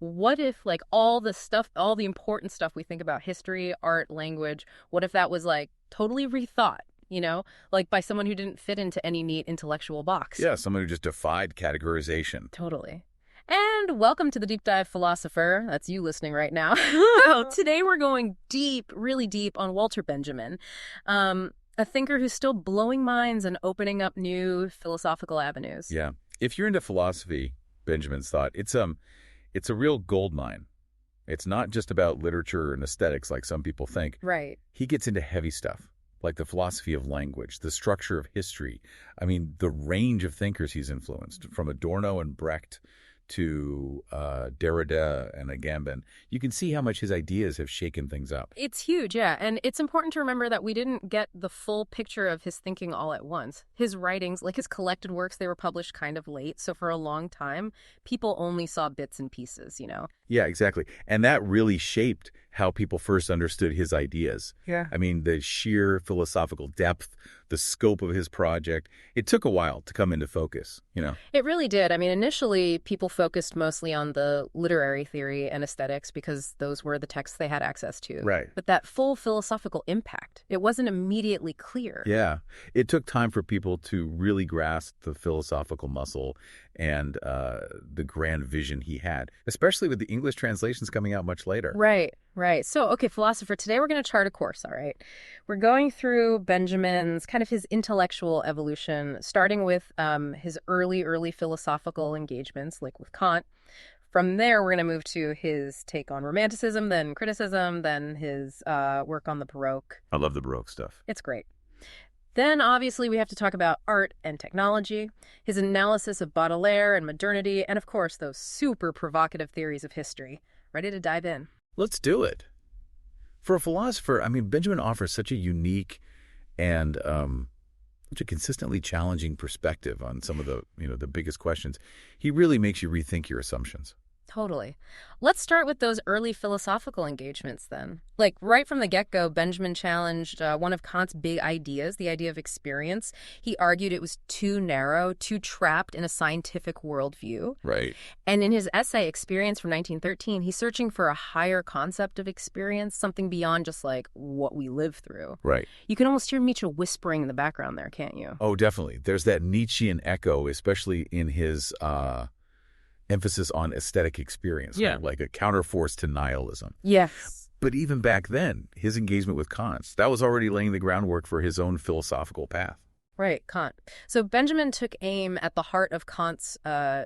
what if like all the stuff, all the important stuff we think about history, art, language, what if that was like totally rethought, like by someone who didn't fit into any neat intellectual box? Yeah, someone who just defied categorization. Totally. And welcome to the Deep Dive Philosopher. That's you listening right now. Today we're going deep, really deep on Walter Benjamin, a thinker who's still blowing minds and opening up new philosophical avenues. Yeah. If you're into philosophy, Benjamin's thought, it's a real gold mine. It's not just about literature and aesthetics like some people think. Right. He gets into heavy stuff, like the philosophy of language, the structure of history. I mean, the range of thinkers he's influenced, from Adorno and Brecht to Derrida and Agamben. You can see how much his ideas have shaken things up. It's huge, yeah. And it's important to remember that we didn't get the full picture of his thinking all at once. His writings, like his collected works, they were published kind of late. So for a long time, people only saw bits and pieces, Yeah, exactly. And that really shaped how people first understood his ideas. Yeah. I mean, the sheer philosophical depth, the scope of his project, it took a while to come into focus, It really did. I mean, initially, people focused mostly on the literary theory and aesthetics because those were the texts they had access to. Right. But that full philosophical impact, it wasn't immediately clear. Yeah. It took time for people to really grasp the philosophical muscle and the grand vision he had, especially with the English translations coming out much later. Right, right. So, okay, philosopher, today we're going to chart a course, all right? We're going through Benjamin's kind of his intellectual evolution, starting with his early philosophical engagements, like with Kant. From there, we're going to move to his take on Romanticism, then criticism, then his work on the Baroque. I love the Baroque stuff. It's great. Then, obviously, we have to talk about art and technology, his analysis of Baudelaire and modernity, and, of course, those super provocative theories of history. Ready to dive in? Let's do it. For a philosopher, I mean, Benjamin offers such a unique and such a consistently challenging perspective on some of the, the biggest questions. He really makes you rethink your assumptions. Totally. Let's start with those early philosophical engagements then. Like right from the get-go, Benjamin challenged one of Kant's big ideas, the idea of experience. He argued it was too narrow, too trapped in a scientific worldview. Right. And in his essay, Experience from 1913, he's searching for a higher concept of experience, something beyond just like what we live through. Right. You can almost hear Nietzsche whispering in the background there, can't you? Oh, definitely. There's that Nietzschean echo, especially in his emphasis on aesthetic experience, yeah, right? Like a counterforce to nihilism. Yes. But even back then, his engagement with Kant, that was already laying the groundwork for his own philosophical path. Right, Kant. So Benjamin took aim at the heart of Kant's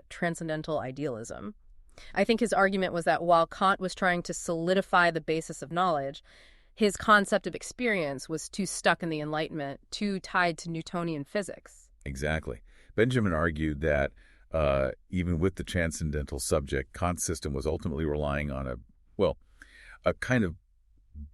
transcendental idealism. I think his argument was that while Kant was trying to solidify the basis of knowledge, his concept of experience was too stuck in the Enlightenment, too tied to Newtonian physics. Exactly. Benjamin argued that even with the transcendental subject, Kant's system was ultimately relying on a kind of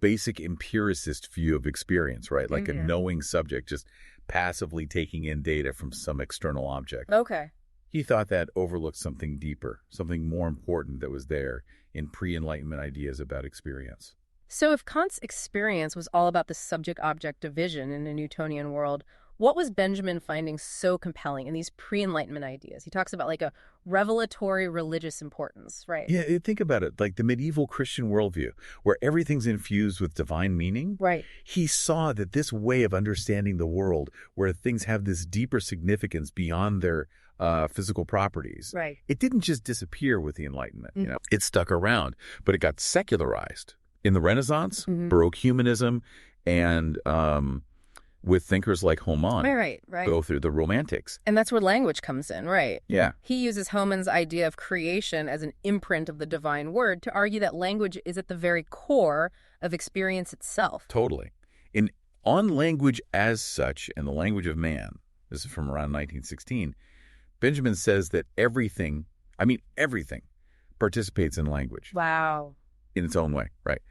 basic empiricist view of experience, right? Like a knowing subject just passively taking in data from some external object. Okay. He thought that overlooked something deeper, something more important that was there in pre-Enlightenment ideas about experience. So if Kant's experience was all about the subject-object division in a Newtonian world, what was Benjamin finding so compelling in these pre-Enlightenment ideas? He talks about like a revelatory religious importance, right? Yeah, think about it, like the medieval Christian worldview, where everything's infused with divine meaning. Right. He saw that this way of understanding the world, where things have this deeper significance beyond their physical properties, right, it didn't just disappear with the Enlightenment. It stuck around, but it got secularized. In the Renaissance, Baroque humanism, and with thinkers like Homan, right, go through the Romantics. And that's where language comes in, right? Yeah. He uses Homan's idea of creation as an imprint of the divine word to argue that language is at the very core of experience itself. Totally. On language as such, and the language of man, this is from around 1916, Benjamin says that everything participates in language. Wow. In its own way, right?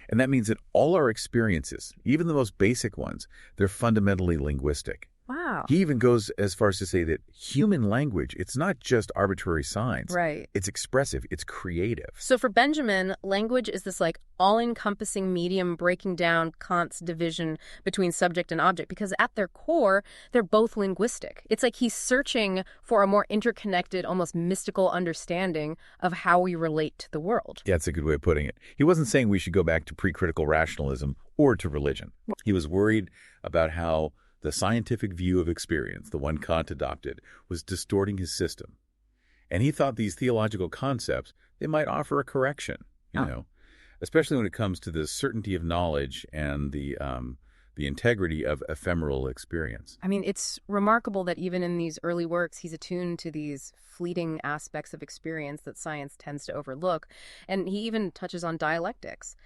And that means that all our experiences, even the most basic ones, they're fundamentally linguistic. Wow. He even goes as far as to say that human language, it's not just arbitrary signs. Right. It's expressive. It's creative. So for Benjamin, language is this like all-encompassing medium breaking down Kant's division between subject and object because at their core, they're both linguistic. It's like he's searching for a more interconnected, almost mystical understanding of how we relate to the world. Yeah, that's a good way of putting it. He wasn't saying we should go back to pre-critical rationalism or to religion. He was worried about how the scientific view of experience, the one Kant adopted, was distorting his system. And he thought these theological concepts, they might offer a correction, you know, especially when it comes to the certainty of knowledge and the integrity of ephemeral experience. I mean, it's remarkable that even in these early works, he's attuned to these fleeting aspects of experience that science tends to overlook. And he even touches on dialectics,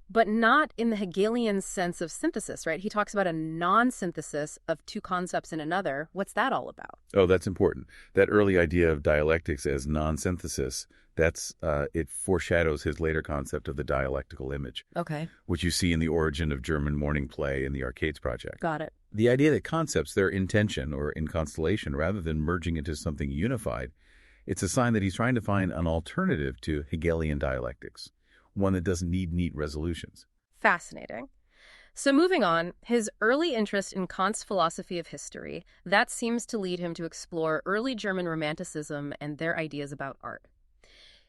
but not in the Hegelian sense of synthesis, right? He talks about a non-synthesis of two concepts in another. What's that all about? Oh, that's important. That early idea of dialectics as non-synthesis, it foreshadows his later concept of the dialectical image, Okay. which you see in the origin of German morning play and the Arcades Project. Got it. The idea that concepts, they're in tension or in constellation rather than merging into something unified, it's a sign that he's trying to find an alternative to Hegelian dialectics, one that doesn't need neat resolutions. Fascinating. So moving on, his early interest in Kant's philosophy of history, that seems to lead him to explore early German Romanticism and their ideas about art.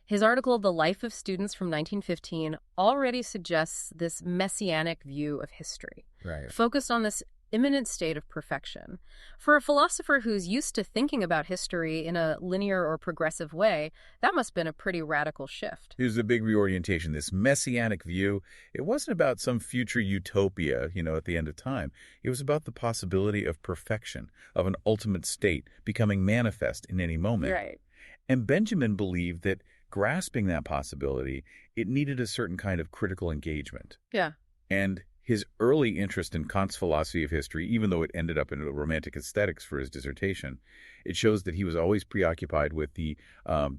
His article, The Life of Students from 1915, already suggests this messianic view of history, Right. focused on this imminent state of perfection. For a philosopher who's used to thinking about history in a linear or progressive way, that must have been a pretty radical shift. Here's the big reorientation. This messianic view, it wasn't about some future utopia, at the end of time. It was about the possibility of perfection, of an ultimate state becoming manifest in any moment. Right. And Benjamin believed that grasping that possibility, it needed a certain kind of critical engagement. Yeah. And his early interest in Kant's philosophy of history, even though it ended up in romantic aesthetics for his dissertation, it shows that he was always preoccupied with the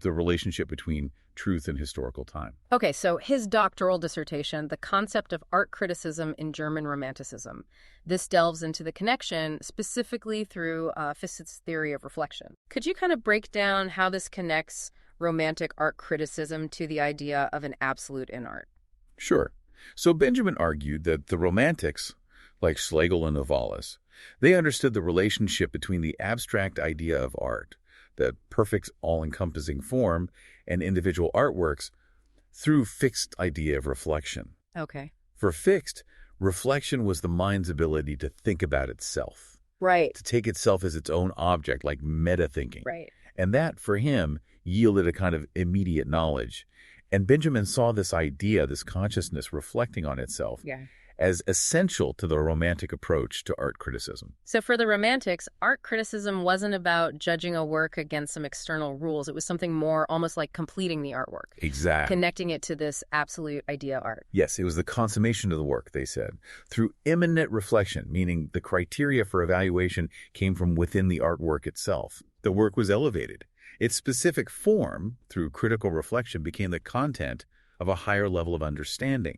relationship between truth and historical time. Okay, so his doctoral dissertation, The Concept of Art Criticism in German Romanticism. This delves into the connection specifically through Fichte's theory of reflection. Could you kind of break down how this connects romantic art criticism to the idea of an absolute in art? Sure. So Benjamin argued that the Romantics, like Schlegel and Novalis, they understood the relationship between the abstract idea of art, the perfect all-encompassing form, and individual artworks through Fichte's idea of reflection. Okay. For Fichte, reflection was the mind's ability to think about itself, Right. to take itself as its own object, like meta-thinking. Right. And that, for him, yielded a kind of immediate knowledge. And Benjamin saw this idea, this consciousness reflecting on itself, as essential to the Romantic approach to art criticism. So for the Romantics, art criticism wasn't about judging a work against some external rules. It was something more almost like completing the artwork. Exactly. Connecting it to this absolute idea art. Yes, it was the consummation of the work, they said, through immanent reflection, meaning the criteria for evaluation came from within the artwork itself. The work was elevated. Its specific form, through critical reflection, became the content of a higher level of understanding.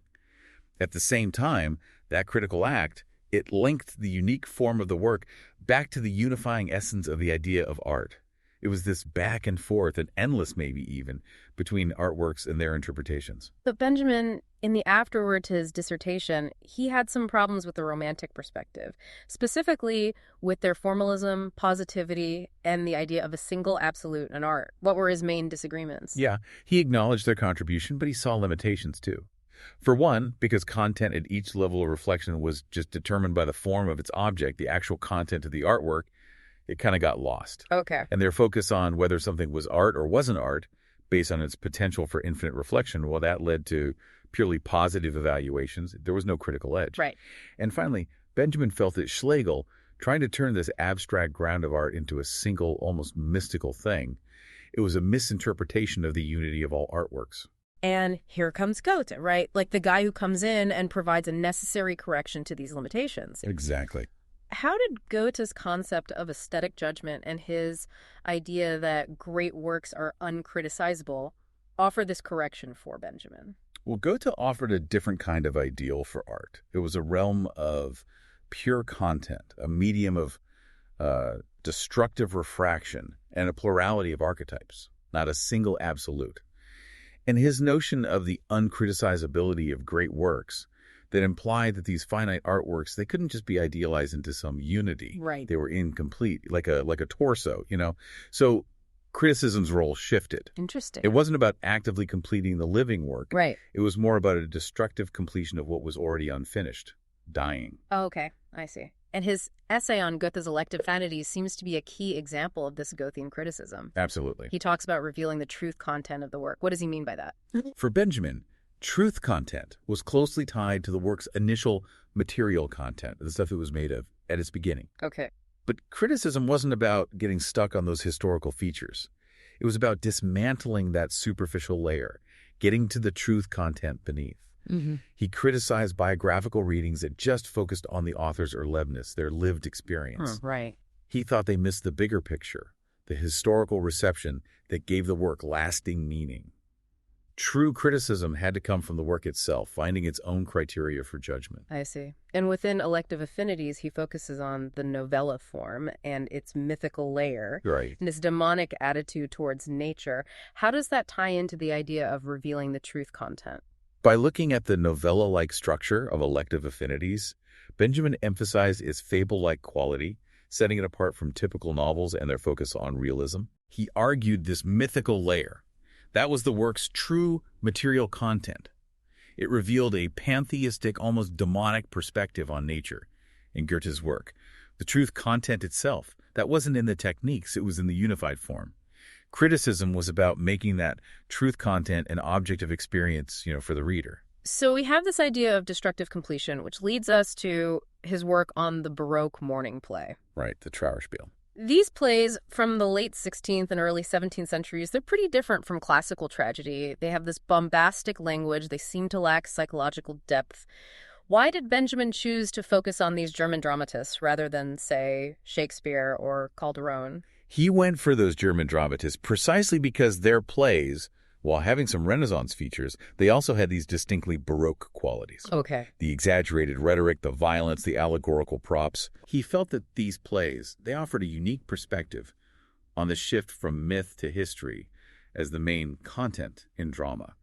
At the same time, that critical act, it linked the unique form of the work back to the unifying essence of the idea of art. It was this back and forth, and endless maybe even, between artworks and their interpretations. But Benjamin, in the afterword to his dissertation, he had some problems with the Romantic perspective, specifically with their formalism, positivity, and the idea of a single absolute in art. What were his main disagreements? Yeah, he acknowledged their contribution, but he saw limitations too. For one, because content at each level of reflection was just determined by the form of its object, the actual content of the artwork, it kind of got lost. Okay. And their focus on whether something was art or wasn't art, based on its potential for infinite reflection, well, that led to purely positive evaluations. There was no critical edge. Right. And finally, Benjamin felt that Schlegel, trying to turn this abstract ground of art into a single, almost mystical thing, it was a misinterpretation of the unity of all artworks. And here comes Goethe, right? Like the guy who comes in and provides a necessary correction to these limitations. Exactly. How did Goethe's concept of aesthetic judgment and his idea that great works are uncriticizable offer this correction for Benjamin? Well, Goethe offered a different kind of ideal for art. It was a realm of pure content, a medium of destructive refraction, and a plurality of archetypes, not a single absolute. And his notion of the uncriticizability of great works that implied that these finite artworks, they couldn't just be idealized into some unity. Right. They were incomplete, like a torso, So criticism's role shifted. Interesting. It wasn't about actively completing the living work. Right. It was more about a destructive completion of what was already unfinished, dying. Oh, okay. I see. And his essay on Goethe's elective vanities seems to be a key example of this Goethean criticism. Absolutely. He talks about revealing the truth content of the work. What does he mean by that? For Benjamin, truth content was closely tied to the work's initial material content, the stuff it was made of at its beginning. Okay. But criticism wasn't about getting stuck on those historical features. It was about dismantling that superficial layer, getting to the truth content beneath. Mm-hmm. He criticized biographical readings that just focused on the author's Erlebnis, their lived experience. Right. He thought they missed the bigger picture, the historical reception that gave the work lasting meaning. True criticism had to come from the work itself, finding its own criteria for judgment. I see. And within elective affinities, he focuses on the novella form and its mythical layer. Right. And his demonic attitude towards nature. How does that tie into the idea of revealing the truth content? By looking at the novella-like structure of elective affinities, Benjamin emphasized its fable-like quality, setting it apart from typical novels and their focus on realism. He argued this mythical layer. That was the work's true material content. It revealed a pantheistic, almost demonic perspective on nature in Goethe's work. The truth content itself, that wasn't in the techniques, it was in the unified form. Criticism was about making that truth content an object of experience, for the reader. So we have this idea of destructive completion, which leads us to his work on the Baroque mourning play. Right, the Trauerspiel. These plays from the late 16th and early 17th centuries, they're pretty different from classical tragedy. They have this bombastic language. They seem to lack psychological depth. Why did Benjamin choose to focus on these German dramatists rather than, say, Shakespeare or Calderon? He went for those German dramatists precisely because their plays, while having some Renaissance features, they also had these distinctly Baroque qualities. Okay. The exaggerated rhetoric, the violence, the allegorical props. He felt that these plays, they offered a unique perspective on the shift from myth to history as the main content in drama.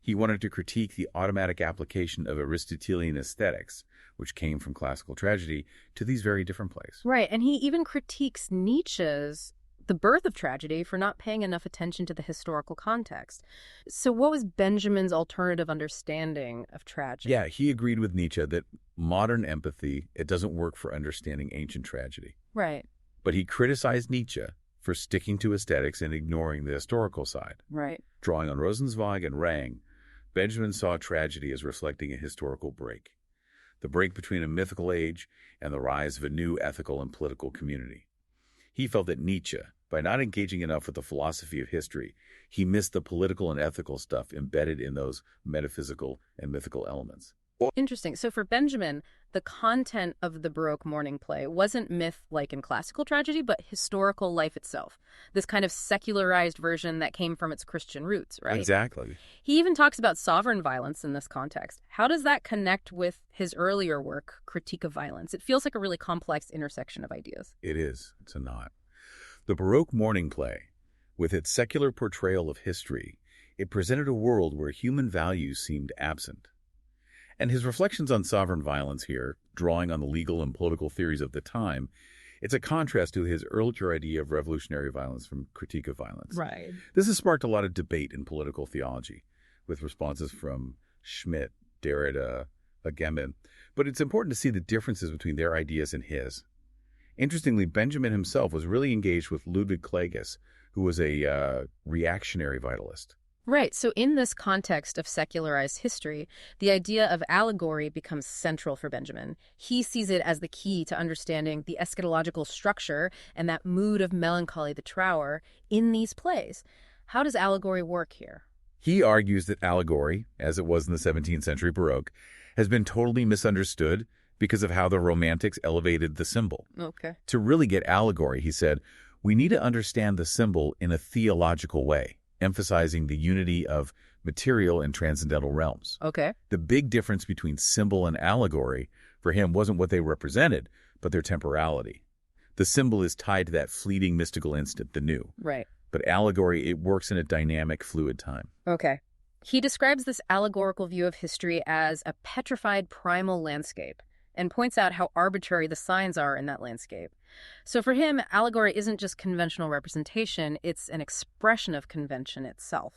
He wanted to critique the automatic application of Aristotelian aesthetics, which came from classical tragedy, to these very different plays. Right, and he even critiques Nietzsche's The Birth of Tragedy for not paying enough attention to the historical context. So what was Benjamin's alternative understanding of tragedy? Yeah, he agreed with Nietzsche that modern empathy, it doesn't work for understanding ancient tragedy. Right. But he criticized Nietzsche for sticking to aesthetics and ignoring the historical side. Right. Drawing on Rosenzweig and Rang, Benjamin saw tragedy as reflecting a historical break. The break between a mythical age and the rise of a new ethical and political community. He felt that Nietzsche, by not engaging enough with the philosophy of history, he missed the political and ethical stuff embedded in those metaphysical and mythical elements. Interesting. So for Benjamin, the content of the Baroque mourning play wasn't myth like in classical tragedy, but historical life itself. This kind of secularized version that came from its Christian roots, right? Exactly. He even talks about sovereign violence in this context. How does that connect with his earlier work, Critique of Violence? It feels like a really complex intersection of ideas. It is. It's a knot. The Baroque mourning play, with its secular portrayal of history, it presented a world where human values seemed absent. And his reflections on sovereign violence here, drawing on the legal and political theories of the time, it's a contrast to his earlier idea of revolutionary violence from Critique of Violence. Right. This has sparked a lot of debate in political theology, with responses from Schmidt, Derrida, Agamben. But it's important to see the differences between their ideas and his. Interestingly, Benjamin himself was really engaged with Ludwig Klages, who was a reactionary vitalist. Right. So in this context of secularized history, the idea of allegory becomes central for Benjamin. He sees it as the key to understanding the eschatological structure and that mood of melancholy, the Trauer, in these plays. How does allegory work here? He argues that allegory, as it was in the 17th century Baroque, has been totally misunderstood because of how the Romantics elevated the symbol. Okay. To really get allegory, he said, we need to understand the symbol in a theological way, emphasizing the unity of material and transcendental realms. Okay. The big difference between symbol and allegory for him wasn't what they represented, but their temporality. The symbol is tied to that fleeting mystical instant, the new. Right. But allegory, it works in a dynamic, fluid time. Okay. He describes this allegorical view of history as a petrified primal landscape and points out how arbitrary the signs are in that landscape. So for him, allegory isn't just conventional representation, it's an expression of convention itself.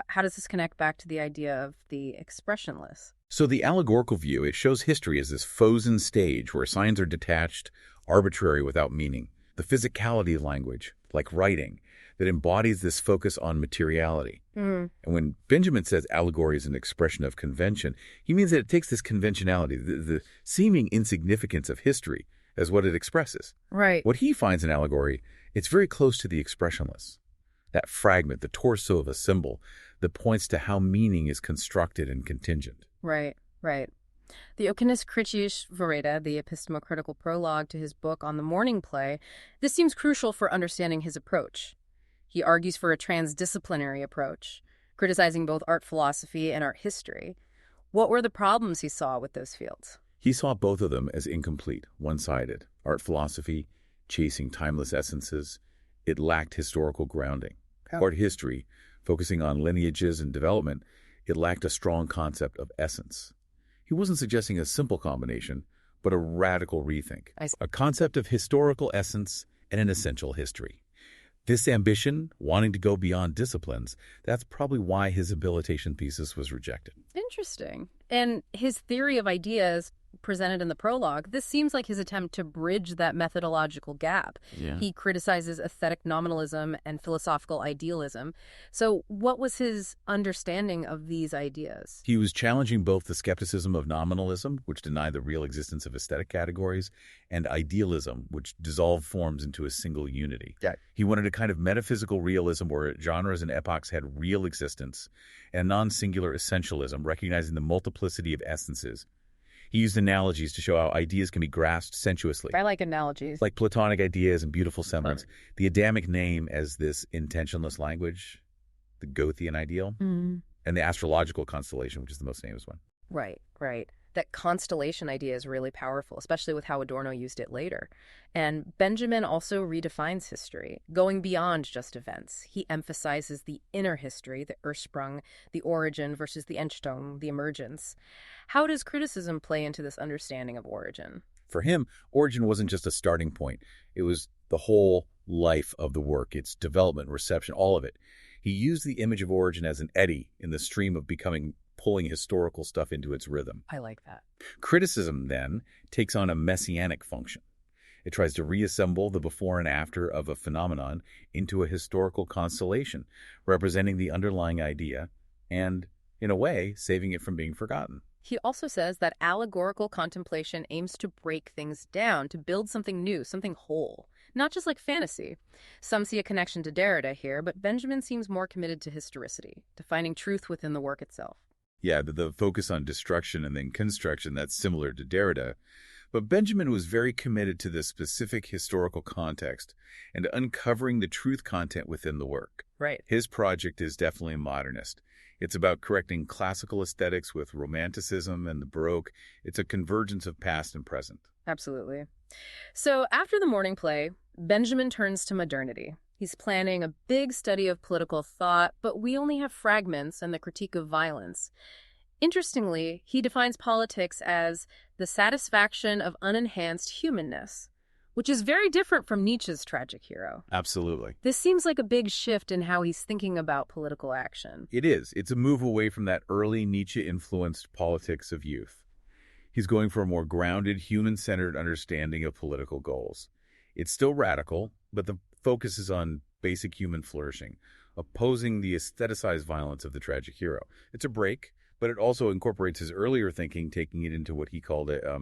How does this connect back to the idea of the expressionless? So the allegorical view, it shows history as this frozen stage where signs are detached, arbitrary without meaning. The physicality of language, like writing, that embodies this focus on materiality. And when Benjamin says allegory is an expression of convention, he means that it takes this conventionality, the seeming insignificance of history, as what it expresses. Right. What he finds in allegory, it's very close to the expressionless. That fragment, the torso of a symbol, that points to how meaning is constructed and contingent. Right, right. The Okinis Kritisch Vereda, the epistemo-critical prologue to his book on the morning play, this seems crucial for understanding his approach. He argues for a transdisciplinary approach, criticizing both art philosophy and art history. What were the problems he saw with those fields? He saw both of them as incomplete, one-sided. Art philosophy, chasing timeless essences, it lacked historical grounding. Art history, focusing on lineages and development, it lacked a strong concept of essence. He wasn't suggesting a simple combination, but a radical rethink. A concept of historical essence and an essential history. This ambition, wanting to go beyond disciplines, that's probably why his habilitation thesis was rejected. Interesting. And his theory of ideas presented in the prologue, this seems like his attempt to bridge that methodological gap. Yeah. He criticizes aesthetic nominalism and philosophical idealism. So what was his understanding of these ideas? He was challenging both the skepticism of nominalism, which denied the real existence of aesthetic categories, and idealism, which dissolved forms into a single unity. Yeah. He wanted a kind of metaphysical realism where genres and epochs had real existence, and a non-singular essentialism, recognizing the multiplicity of essences. He used analogies to show how ideas can be grasped sensuously. I like analogies. Like Platonic ideas and beautiful semblance. The Adamic name as this intentionless language, the Gothian ideal, and the astrological constellation, which is the most famous one. Right, right. That constellation idea is really powerful, especially with how Adorno used it later. And Benjamin also redefines history, going beyond just events. He emphasizes the inner history, the Ursprung, the origin versus the Entstehung, the emergence. How does criticism play into this understanding of origin? For him, origin wasn't just a starting point. It was the whole life of the work, its development, reception, all of it. He used the image of origin as an eddy in the stream of pulling historical stuff into its rhythm. I like that. Criticism, then, takes on a messianic function. It tries to reassemble the before and after of a phenomenon into a historical constellation, representing the underlying idea and, in a way, saving it from being forgotten. He also says that allegorical contemplation aims to break things down, to build something new, something whole, not just like fantasy. Some see a connection to Derrida here, but Benjamin seems more committed to historicity, to finding truth within the work itself. Yeah, the focus on destruction and then construction, that's similar to Derrida. But Benjamin was very committed to the specific historical context and to uncovering the truth content within the work. Right. His project is definitely modernist. It's about correcting classical aesthetics with romanticism and the Baroque. It's a convergence of past and present. Absolutely. So after the morning play, Benjamin turns to modernity. He's planning a big study of political thought, but we only have fragments and the critique of violence. Interestingly, he defines politics as the satisfaction of unenhanced humanness, which is very different from Nietzsche's tragic hero. Absolutely. This seems like a big shift in how he's thinking about political action. It is. It's a move away from that early Nietzsche-influenced politics of youth. He's going for a more grounded, human-centered understanding of political goals. It's still radical, but the focus is on basic human flourishing, opposing the aestheticized violence of the tragic hero. It's a break, but it also incorporates his earlier thinking, taking it into what he called a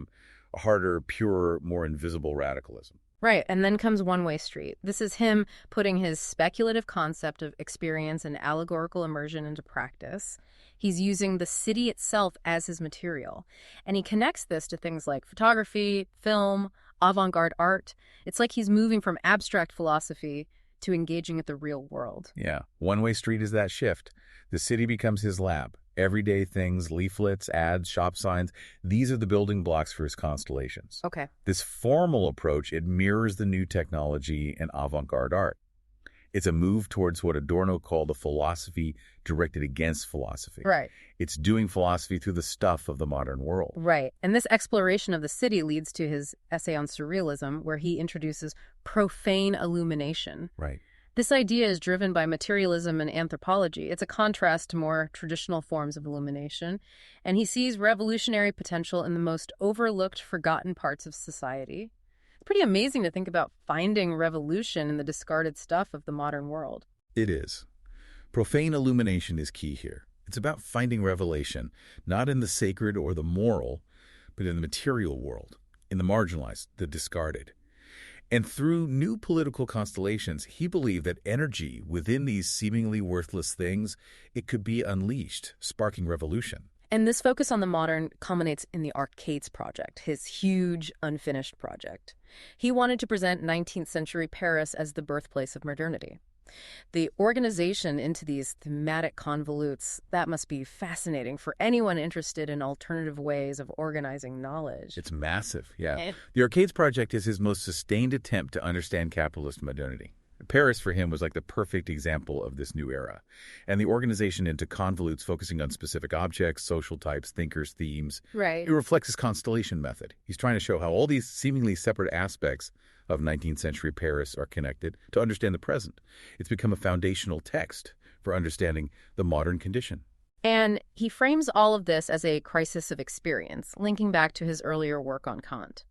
harder, purer, more invisible radicalism. Right, and then comes One Way Street. This is him putting his speculative concept of experience and allegorical immersion into practice. He's using the city itself as his material, and he connects this to things like photography, film, avant-garde art. It's like he's moving from abstract philosophy to engaging with the real world. Yeah. One-way street is that shift. The city becomes his lab. Everyday things, leaflets, ads, shop signs, these are the building blocks for his constellations. Okay. This formal approach, it mirrors the new technology and avant-garde art. It's a move towards what Adorno called a philosophy directed against philosophy. Right. It's doing philosophy through the stuff of the modern world. Right. And this exploration of the city leads to his essay on surrealism, where he introduces profane illumination. Right. This idea is driven by materialism and anthropology. It's a contrast to more traditional forms of illumination, and he sees revolutionary potential in the most overlooked, forgotten parts of society. It's pretty amazing to think about finding revolution in the discarded stuff of the modern world. It is. Profane illumination is key here. It's about finding revelation, not in the sacred or the moral, but in the material world, in the marginalized, the discarded. And through new political constellations, he believed that energy within these seemingly worthless things, it could be unleashed, sparking revolution. And this focus on the modern culminates in the Arcades project, his huge, unfinished project. He wanted to present 19th century Paris as the birthplace of modernity. The organization into these thematic convolutes, that must be fascinating for anyone interested in alternative ways of organizing knowledge. It's massive, yeah. The Arcades project is his most sustained attempt to understand capitalist modernity. Paris, for him, was like the perfect example of this new era. And the organization into convolutes focusing on specific objects, social types, thinkers, themes. Right. It reflects his constellation method. He's trying to show how all these seemingly separate aspects of 19th century Paris are connected to understand the present. It's become a foundational text for understanding the modern condition. And he frames all of this as a crisis of experience, linking back to his earlier work on Kant.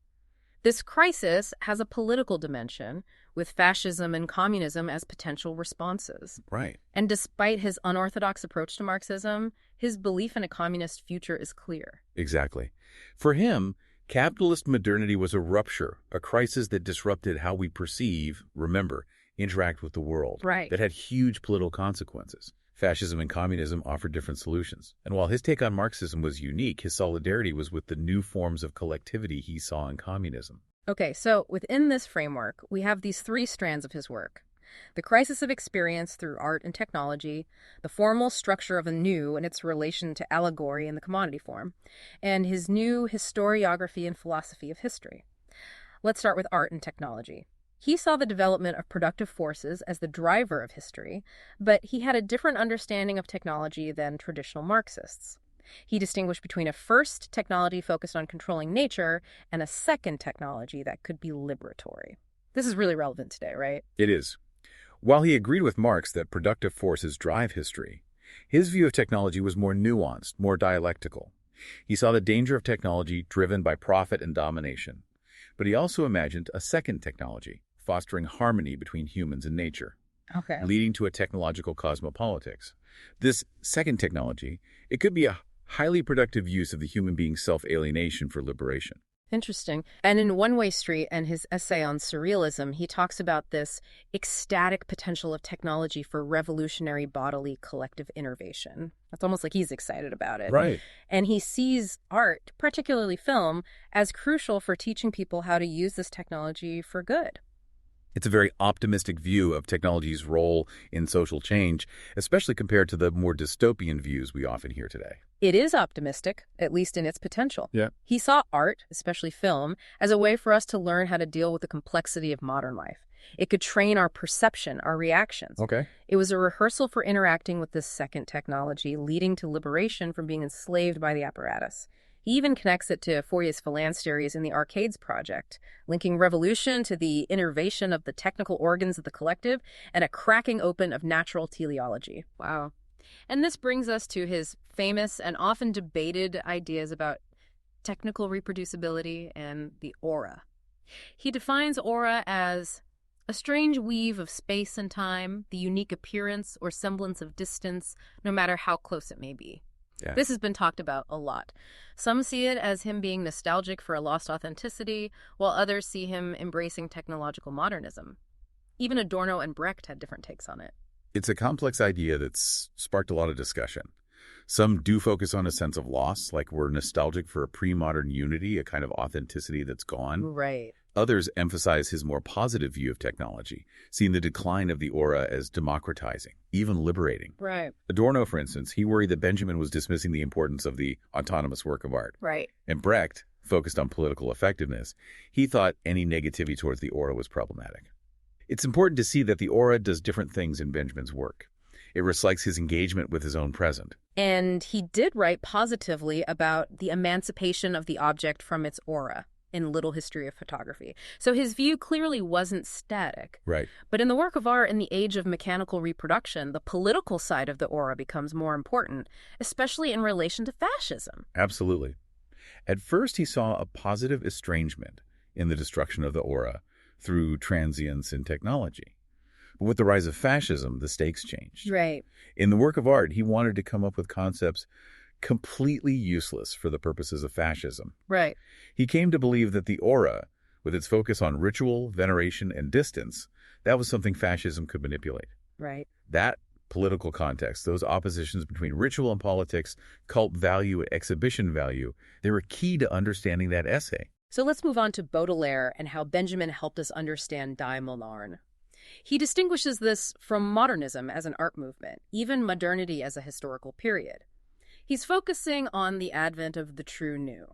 This crisis has a political dimension, with fascism and communism as potential responses. Right. And despite his unorthodox approach to Marxism, his belief in a communist future is clear. Exactly. For him, capitalist modernity was a rupture, a crisis that disrupted how we perceive, remember, interact with the world. Right. That had huge political consequences. Fascism and communism offered different solutions. And while his take on Marxism was unique, his solidarity was with the new forms of collectivity he saw in communism. Okay, so within this framework, we have these three strands of his work. The crisis of experience through art and technology, the formal structure of a new and its relation to allegory in the commodity form, and his new historiography and philosophy of history. Let's start with art and technology. He saw the development of productive forces as the driver of history, but he had a different understanding of technology than traditional Marxists. He distinguished between a first technology focused on controlling nature and a second technology that could be liberatory. This is really relevant today, right? It is. While he agreed with Marx that productive forces drive history, his view of technology was more nuanced, more dialectical. He saw the danger of technology driven by profit and domination. But he also imagined a second technology, fostering harmony between humans and nature, leading to a technological cosmopolitics. This second technology, it could be a highly productive use of the human being's self-alienation for liberation. Interesting. And in One Way Street and his essay on surrealism, he talks about this ecstatic potential of technology for revolutionary bodily collective innovation. It's almost like he's excited about it. Right. And he sees art, particularly film, as crucial for teaching people how to use this technology for good. It's a very optimistic view of technology's role in social change, especially compared to the more dystopian views we often hear today. It is optimistic, at least in its potential. Yeah. He saw art, especially film, as a way for us to learn how to deal with the complexity of modern life. It could train our perception, our reactions. Okay. It was a rehearsal for interacting with this second technology, leading to liberation from being enslaved by the apparatus. He even connects it to Fourier's phalansteries in the Arcades project, linking revolution to the innervation of the technical organs of the collective and a cracking open of natural teleology. Wow. And this brings us to his famous and often debated ideas about technical reproducibility and the aura. He defines aura as a strange weave of space and time, the unique appearance or semblance of distance, no matter how close it may be. Yeah. This has been talked about a lot. Some see it as him being nostalgic for a lost authenticity, while others see him embracing technological modernism. Even Adorno and Brecht had different takes on it. It's a complex idea that's sparked a lot of discussion. Some do focus on a sense of loss, like we're nostalgic for a pre-modern unity, a kind of authenticity that's gone. Right. Others emphasize his more positive view of technology, seeing the decline of the aura as democratizing, even liberating. Right. Adorno, for instance, he worried that Benjamin was dismissing the importance of the autonomous work of art. Right. And Brecht focused on political effectiveness. He thought any negativity towards the aura was problematic. It's important to see that the aura does different things in Benjamin's work. It reflects his engagement with his own present. And he did write positively about the emancipation of the object from its aura in Little History of Photography. So his view clearly wasn't static. Right. But in the work of art in the age of mechanical reproduction, the political side of the aura becomes more important, especially in relation to fascism. Absolutely. At first, he saw a positive estrangement in the destruction of the aura through transience in technology. But with the rise of fascism, the stakes changed. Right. In the work of art, he wanted to come up with concepts completely useless for the purposes of fascism. Right. He came to believe that the aura, with its focus on ritual, veneration, and distance, that was something fascism could manipulate. Right. That political context, those oppositions between ritual and politics, cult value and exhibition value, they were key to understanding that essay. So let's move on to Baudelaire and how Benjamin helped us understand Die Molnarn. He distinguishes this from modernism as an art movement, even modernity as a historical period. He's focusing on the advent of the true new.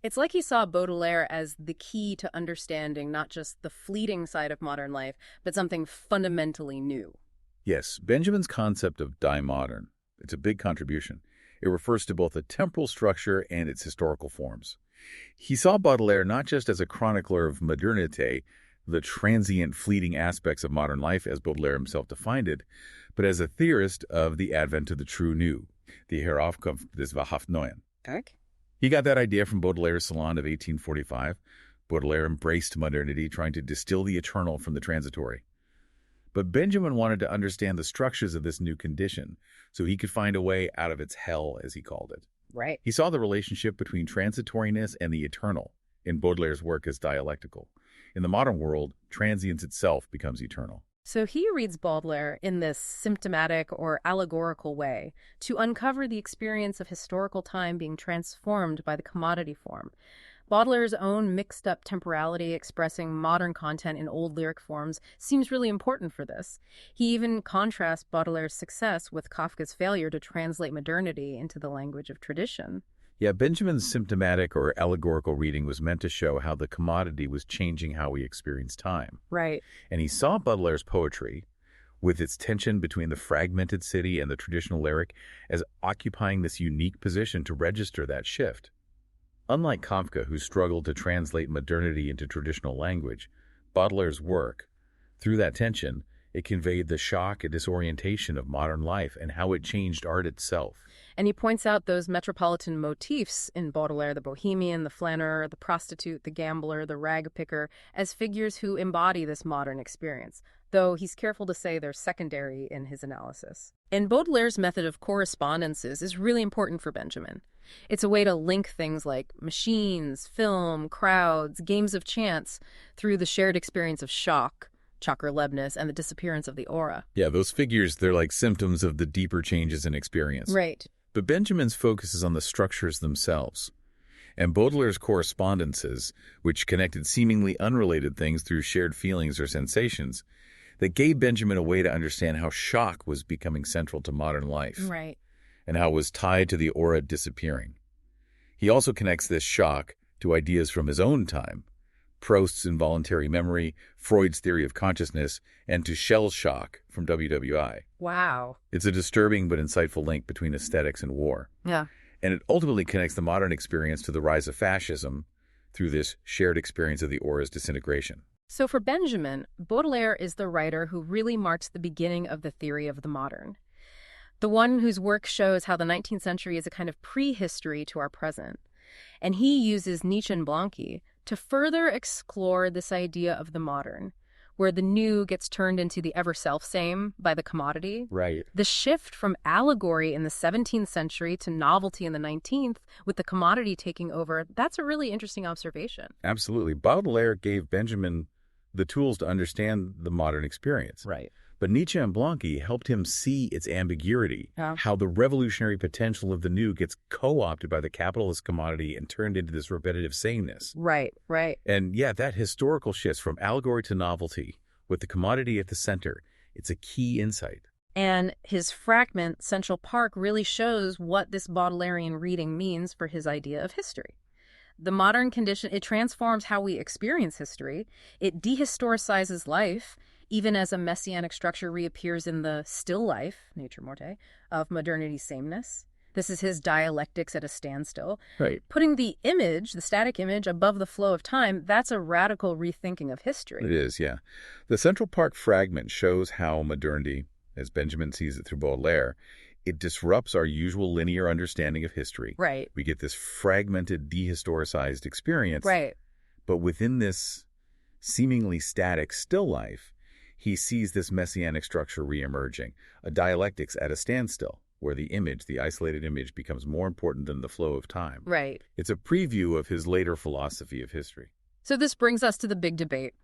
It's like he saw Baudelaire as the key to understanding not just the fleeting side of modern life, but something fundamentally new. Yes, Benjamin's concept of die modern, it's a big contribution. It refers to both the temporal structure and its historical forms. He saw Baudelaire not just as a chronicler of modernity, the transient, fleeting aspects of modern life as Baudelaire himself defined it, but as a theorist of the advent of the true new, the Heraufkunft des wahrhaft Neuen. Okay. He got that idea from Baudelaire's Salon of 1845. Baudelaire embraced modernity, trying to distill the eternal from the transitory. But Benjamin wanted to understand the structures of this new condition so he could find a way out of its hell, as he called it. Right. He saw the relationship between transitoriness and the eternal in Baudelaire's work as dialectical. In the modern world, transience itself becomes eternal. So he reads Baudelaire in this symptomatic or allegorical way to uncover the experience of historical time being transformed by the commodity form. Baudelaire's own mixed-up temporality expressing modern content in old lyric forms seems really important for this. He even contrasts Baudelaire's success with Kafka's failure to translate modernity into the language of tradition. Yeah, Benjamin's symptomatic or allegorical reading was meant to show how the commodity was changing how we experience time. Right. And he saw Baudelaire's poetry, with its tension between the fragmented city and the traditional lyric, as occupying this unique position to register that shift. Unlike Kafka, who struggled to translate modernity into traditional language, Baudelaire's work, through that tension, it conveyed the shock and disorientation of modern life and how it changed art itself. And he points out those metropolitan motifs in Baudelaire, the bohemian, the flaneur, the prostitute, the gambler, the rag picker, as figures who embody this modern experience, though he's careful to say they're secondary in his analysis. And Baudelaire's method of correspondences is really important for Benjamin. It's a way to link things like machines, film, crowds, games of chance through the shared experience of shock, chakralebnis, and the disappearance of the aura. Yeah, those figures, they're like symptoms of the deeper changes in experience. Right. But Benjamin's focus is on the structures themselves. And Baudelaire's correspondences, which connected seemingly unrelated things through shared feelings or sensations, that gave Benjamin a way to understand how shock was becoming central to modern life. Right. And how it was tied to the aura disappearing. He also connects this shock to ideas from his own time, Prost's involuntary memory, Freud's theory of consciousness, and to shell shock from WWI. Wow. It's a disturbing but insightful link between aesthetics and war. Yeah. And it ultimately connects the modern experience to the rise of fascism through this shared experience of the aura's disintegration. So for Benjamin, Baudelaire is the writer who really marks the beginning of the theory of the modern. The one whose work shows how the 19th century is a kind of prehistory to our present. And he uses Nietzsche and Blanqui to further explore this idea of the modern, where the new gets turned into the ever self-same by the commodity. Right. The shift from allegory in the 17th century to novelty in the 19th, with the commodity taking over, that's a really interesting observation. Absolutely. Baudelaire gave Benjamin the tools to understand the modern experience. Right. But Nietzsche and Blanqui helped him see its ambiguity, Yeah. how the revolutionary potential of the new gets co-opted by the capitalist commodity and turned into this repetitive sameness. Right, right. And yeah, that historical shift from allegory to novelty, with the commodity at the center, it's a key insight. And his fragment, Central Park, really shows what this Baudelairean reading means for his idea of history. The modern condition, it transforms how we experience history. It dehistoricizes life, even as a messianic structure reappears in the still life, nature morte, of modernity's sameness. This is his dialectics at a standstill. Right. Putting the image, the static image, above the flow of time, that's a radical rethinking of history. It is, yeah. The Central Park fragment shows how modernity, as Benjamin sees it through Baudelaire, it disrupts our usual linear understanding of history. Right. We get this fragmented, dehistoricized experience. Right. But within this seemingly static still life, he sees this messianic structure reemerging, a dialectics at a standstill, where the image, the isolated image, becomes more important than the flow of time. Right. It's a preview of his later philosophy of history. So this brings us to the big debate.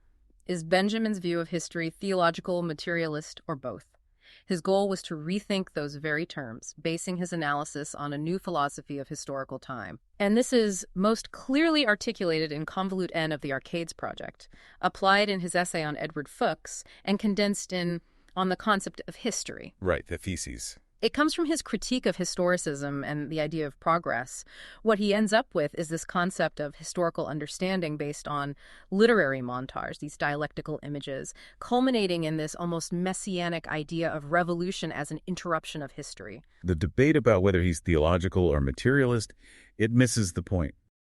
Is Benjamin's view of history theological, materialist, or both? His goal was to rethink those very terms, basing his analysis on a new philosophy of historical time. And this is most clearly articulated in Convolute N of the Arcades Project, applied in his essay on Edward Fuchs, and condensed in On the Concept of History. Right, the theses. It comes from his critique of historicism and the idea of progress. What he ends up with is this concept of historical understanding based on literary montage, these dialectical images, culminating in this almost messianic idea of revolution as an interruption of history. The debate about whether he's theological or materialist, it misses the point.